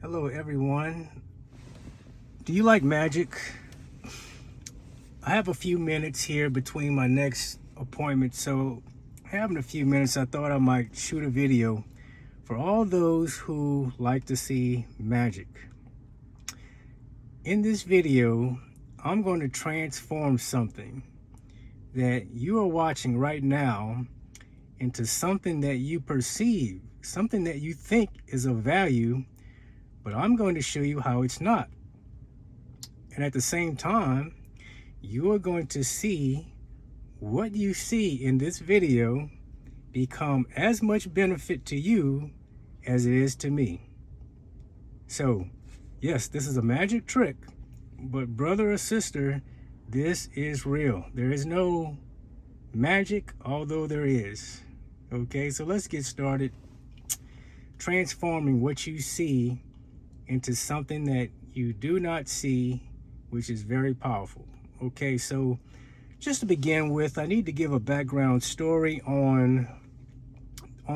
Hello everyone. Do you like magic? I have a few minutes here between my next appointment, so having a few minutes I thought I might shoot a video for all those who like to see magic. In this video, I'm going to transform something that you are watching right now into something that you perceive, something that you think is of value, but I'm going to show you how it's not. And at the same time, you are going to see what you see in this video become as much benefit to you as it is to me. So, yes, this is a magic trick, but brother or sister, this is real. There is no magic, although there is. Okay, so let's get started transforming what you see into something that you do not see, which is very powerful. Okay, so just to begin with, I need to give a background story on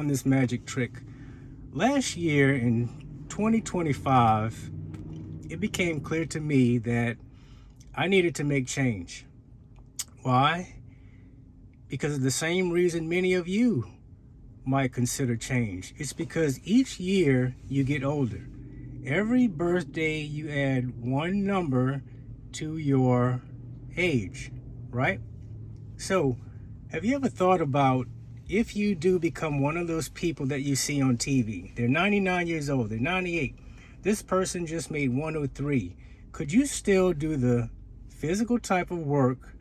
this magic trick. Last year in 2025, it became clear to me that I needed to make change. Why? Because of the same reason many of you might consider change. It's because each year you get older. Every birthday you add one number to your age, right? So have you ever thought about if you do become one of those people that you see on TV? They're 99 years old, they're 98. This person just made 103. Could you still do the physical type of work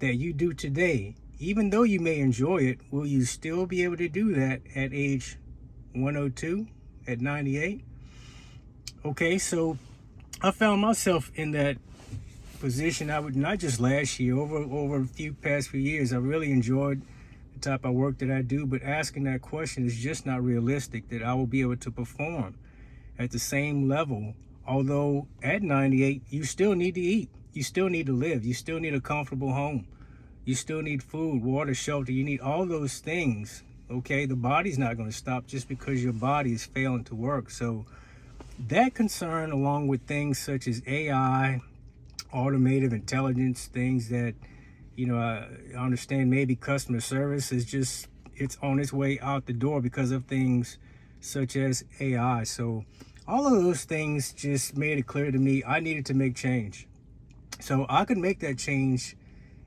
that you do today? Even though you may enjoy it, will you still be able to do that at age 102, at 98? Okay, so I found myself in that position. I would not just last year, over a past few years. I really enjoyed the type of work that I do, but asking that question is just not realistic that I will be able to perform at the same level. Although at 98, you still need to eat, you still need to live, you still need a comfortable home, you still need food, water, shelter, you need all those things. Okay, the body's not going to stop just because your body is failing to work. So that concern, along with things such as AI, automative intelligence, things that, I understand maybe customer service is just, it's on its way out the door because of things such as AI. So all of those things just made it clear to me I needed to make change. So I could make that change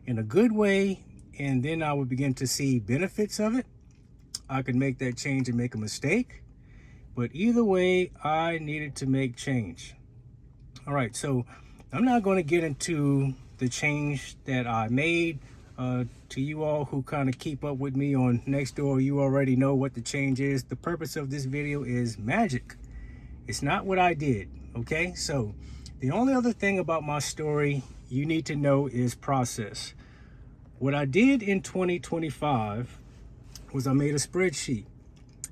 in a good way, and then I would begin to see benefits of it. I could make that change and make a mistake. But either way, I needed to make change. All right, so I'm not going to get into the change that I made. To you all who kind of keep up with me on Nextdoor, you already know what the change is. The purpose of this video is magic. It's not what I did, okay? So the only other thing about my story you need to know is process. What I did in 2025 was I made a spreadsheet,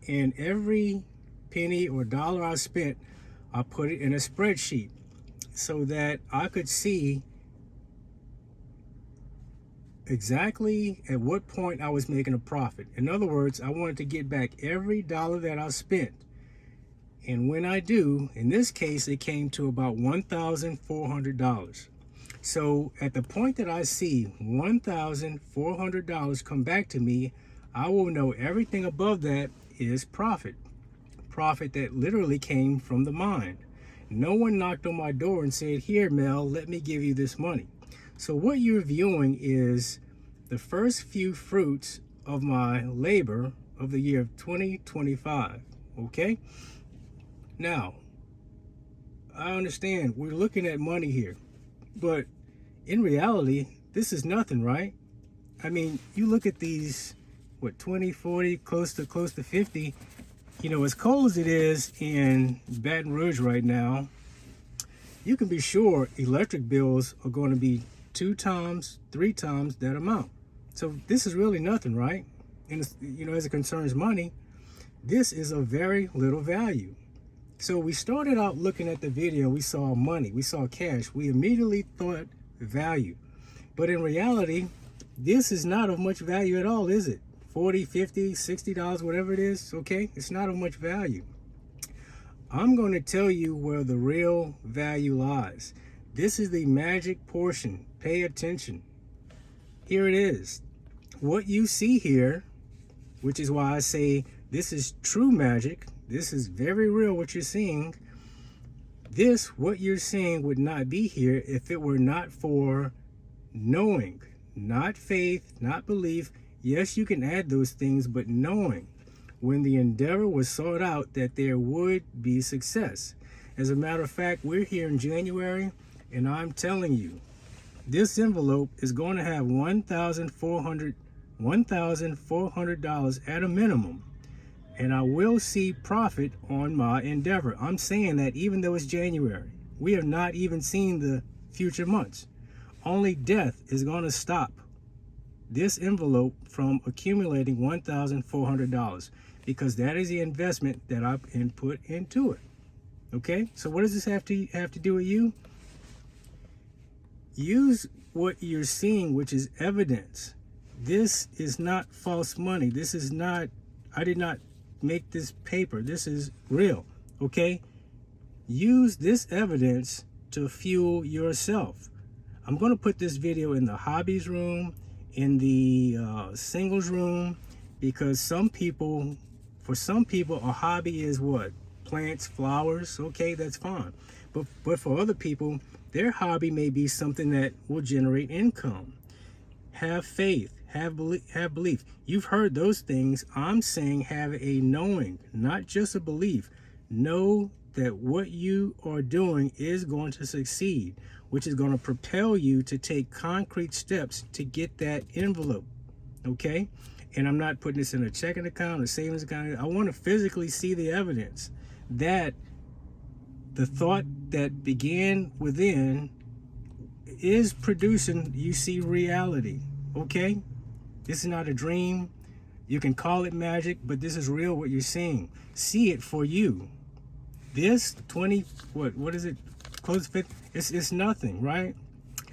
and every penny or dollar I spent, I put it in a spreadsheet so that I could see exactly at what point I was making a profit. In other words, I wanted to get back every dollar that I spent. And when I do, in this case, it came to about $1,400. So at the point that I see $1,400 come back to me, I will know everything above that is profit. Profit that literally came from the mind. No one knocked on my door and said, "Here, Mel, let me give you this money." So what you're viewing is the first few fruits of my labor of the year of 2025, okay? Now, I understand we're looking at money here, but in reality, this is nothing, right? I mean, you look at these, 20, 40, close to 50. As cold as it is in Baton Rouge right now, you can be sure electric bills are going to be 2 times, 3 times that amount. So this is really nothing, right? And as it concerns money, this is of very little value. So we started out looking at the video, we saw money, we saw cash, we immediately thought value. But in reality, this is not of much value at all, is it? 40, 50, $60, whatever it is, okay? It's not of much value. I'm going to tell you where the real value lies. This is the magic portion. Pay attention. Here it is. What you see here, which is why I say this is true magic. This is very real what you're seeing. What you're seeing would not be here if it were not for knowing, not faith, not belief. Yes, you can add those things, but knowing when the endeavor was sought out that there would be success. As a matter of fact, we're here in January, and I'm telling you, this envelope is going to have $1,400 at a minimum, and I will see profit on my endeavor. I'm saying that even though it's January, we have not even seen the future months. Only death is going to stop this envelope from accumulating $1,400, because that is the investment that I've input into it. Okay, so what does this have to do with you? Use what you're seeing, which is evidence. This is not false money. This is not, I did not make this paper. This is real. Okay, use this evidence to fuel yourself. I'm going to put this video in the hobbies room, in the singles room, because for some people, a hobby is what? Plants, flowers. Okay, that's fine. But for other people, their hobby may be something that will generate income. Have faith, have belief. You've heard those things. I'm saying have a knowing, not just a belief. Know that what you are doing is going to succeed, which is going to propel you to take concrete steps to get that envelope. Okay? And I'm not putting this in a checking account or savings account. I want to physically see the evidence that the thought that began within is producing, you see reality. Okay? This is not a dream. You can call it magic, but this is real what you're seeing. See it for you. This 20, what is it? Close fit. It's nothing, right?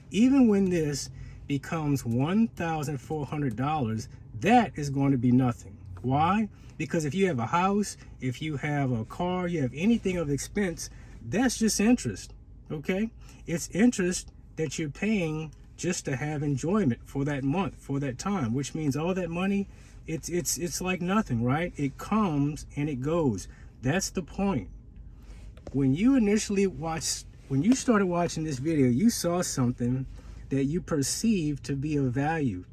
Even when this becomes $1,400, that is going to be nothing. Why? Because if you have a house, if you have a car, you have anything of expense, that's just interest. Okay? It's interest that you're paying just to have enjoyment for that month, for that time, which means all that money, it's like nothing, right? It comes and it goes. That's the point. When you started watching this video, you saw something that you perceived to be of value,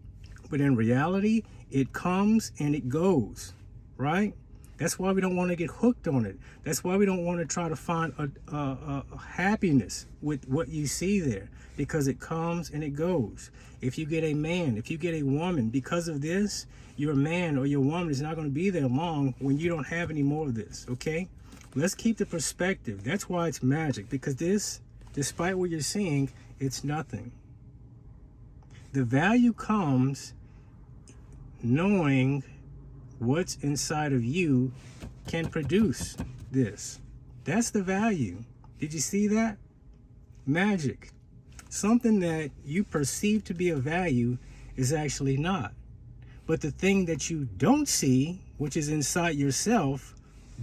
but in reality, it comes and it goes, right? That's why we don't want to get hooked on it. That's why we don't want to try to find a happiness with what you see there, because it comes and it goes. If you get a man, if you get a woman, because of this, your man or your woman is not going to be there long when you don't have any more of this, okay? Let's keep the perspective. That's why it's magic, because this, despite what you're seeing, it's nothing. The value comes knowing what's inside of you can produce this. That's the value. Did you see that? Magic. Something that you perceive to be of value is actually not. But the thing that you don't see, which is inside yourself,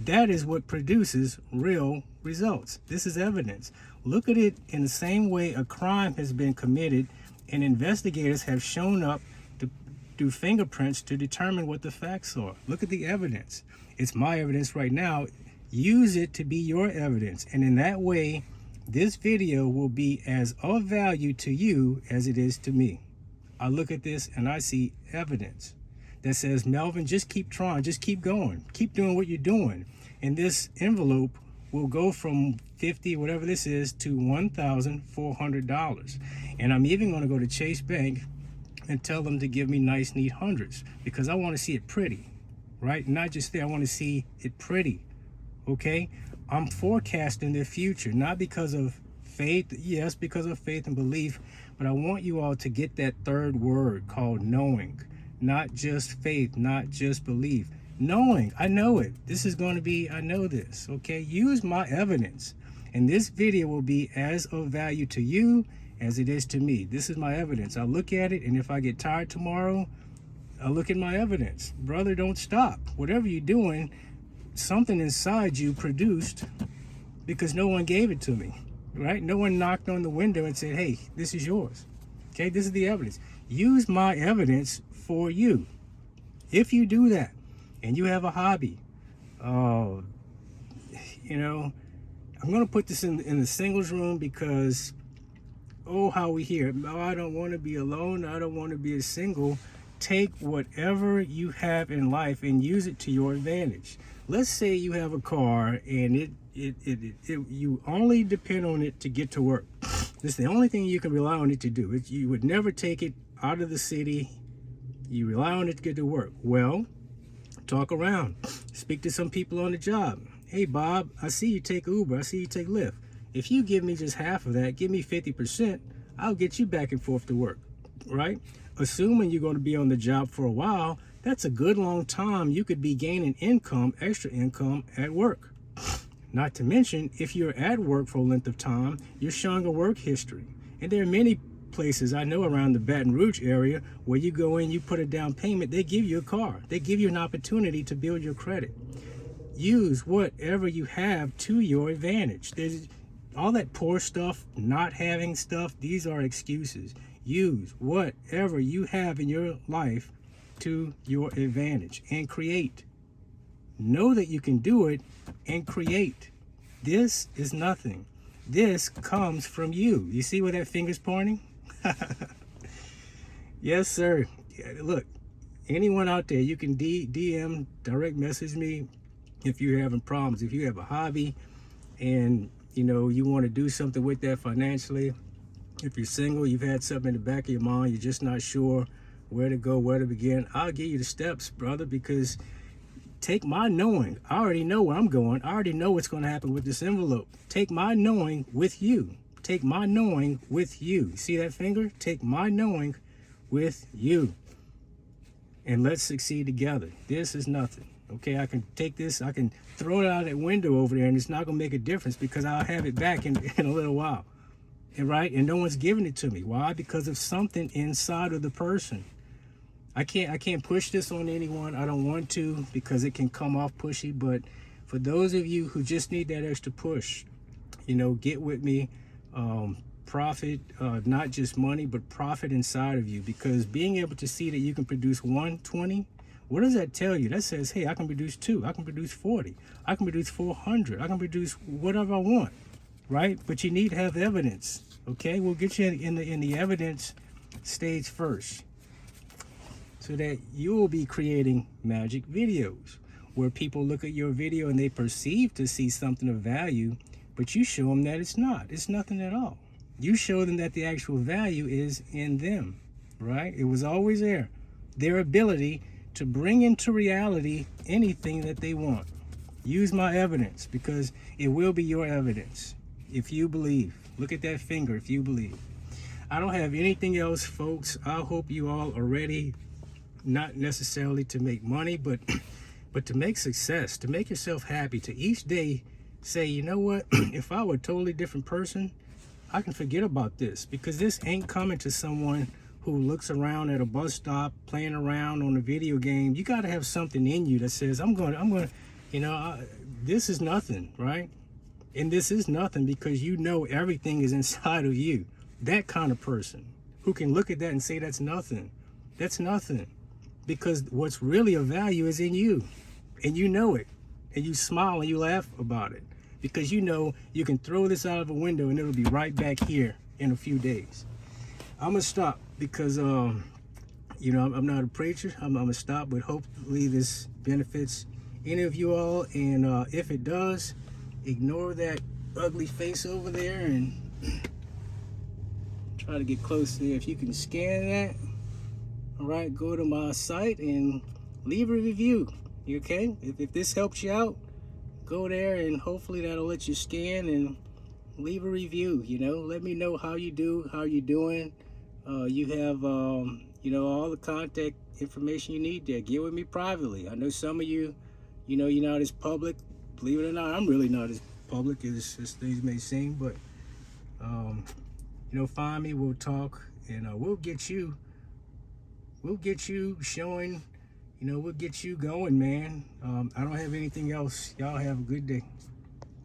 that is what produces real results. This is evidence. Look at it in the same way a crime has been committed and investigators have shown up to do fingerprints to determine what the facts are. Look at the evidence. It's my evidence right now. Use it to be your evidence. And in that way, this video will be as of value to you as it is to me. I look at this and I see evidence that says, Melvin, just keep trying, just keep going, keep doing what you're doing. And this envelope will go from 50, whatever this is, to $1,400. And I'm even going to go to Chase Bank and tell them to give me nice, neat hundreds, because I want to see it pretty, right? Not just there, I want to see it pretty, okay? I'm forecasting the future, not because of faith, yes, because of faith and belief, but I want you all to get that third word called knowing. Not just faith, not just belief. Knowing, I know it. This is going to be, I know this, okay? Use my evidence. And this video will be as of value to you as it is to me. This is my evidence. I look at it, and if I get tired tomorrow, I look at my evidence. Brother, don't stop. Whatever you're doing, something inside you produced because no one gave it to me, right? No one knocked on the window and said, hey, this is yours. Okay, this is the evidence. Use my evidence for you. If you do that and you have a hobby, you know, I'm going to put this in the singles room because, oh, how we hear, oh, I don't want to be alone. I don't want to be a single. Take whatever you have in life and use it to your advantage. Let's say you have a car and you only depend on it to get to work. This is the only thing you can rely on it to do. You would never take it out of the city. You rely on it to get to work. Well, talk around. Speak to some people on the job. Hey, Bob, I see you take Uber. I see you take Lyft. If you give me just half of that, give me 50%, I'll get you back and forth to work, right? Assuming you're going to be on the job for a while, that's a good long time. You could be gaining income, extra income at work. Not to mention, if you're at work for a length of time, you're showing a work history. And there are many places I know around the Baton Rouge area where you go in, you put a down payment, they give you a car. They give you an opportunity to build your credit. Use whatever you have to your advantage. There's all that poor stuff, not having stuff, these are excuses. Use whatever you have in your life to your advantage and create. Know that you can do it and create. This is nothing. This comes from you. You see where that finger's pointing? Yes, sir. Look, anyone out there, you can DM, direct message me if you're having problems. If you have a hobby and you want to do something with that financially. If you're single, you've had something in the back of your mind, you're just not sure where to go, where to begin, I'll give you the steps, brother, because take my knowing. I already know where I'm going. I already know what's going to happen with this envelope. Take my knowing with you. Take my knowing with you. See that finger? Take my knowing with you. And let's succeed together. This is nothing. Okay, I can take this, I can throw it out that window over there, and it's not going to make a difference because I'll have it back in a little while. And right? And no one's giving it to me. Why? Because of something inside of the person. I can't push this on anyone. I don't want to because it can come off pushy. But for those of you who just need that extra push, get with me. Profit, not just money, but profit inside of you. Because being able to see that you can produce 120, what does that tell you? That says, hey, I can produce 2. I can produce 40. I can produce 400. I can produce whatever I want, right? But you need to have evidence. Okay, we'll get you in the evidence stage first, so that you will be creating magic videos where people look at your video and they perceive to see something of value, but you show them that it's not. It's nothing at all. You show them that the actual value is in them, right? It was always there. Their ability to bring into reality anything that they want. Use my evidence because it will be your evidence if you believe. Look at that finger if you believe. I don't have anything else, folks. I hope you all are ready, not necessarily to make money, but to make success, to make yourself happy, to each day say, you know what, if I were a totally different person, I can forget about this, because this ain't coming to someone who looks around at a bus stop playing around on a video game. You got to have something in you that says, I'm going to, this is nothing, right? And this is nothing because everything is inside of you. That kind of person who can look at that and say that's nothing. That's nothing. Because what's really of value is in you. And you know it. And you smile and you laugh about it. Because you can throw this out of a window and it'll be right back here in a few days. I'm going to stop because, I'm not a preacher. I'm going to stop, but hopefully this benefits any of you all. And if it does, ignore that ugly face over there and try to get close there. If you can scan that, all right, go to my site and leave a review. Okay? If this helps you out, go there and hopefully that'll let you scan and leave a review. Let me know how you do, how you're doing. You have, all the contact information you need there. Get with me privately. I know some of you, you're not as public. Believe it or not, I'm really not as public as things may seem, but find me, we'll talk, and we'll get you showing, we'll get you going, man. I don't have anything else. Y'all have a good day.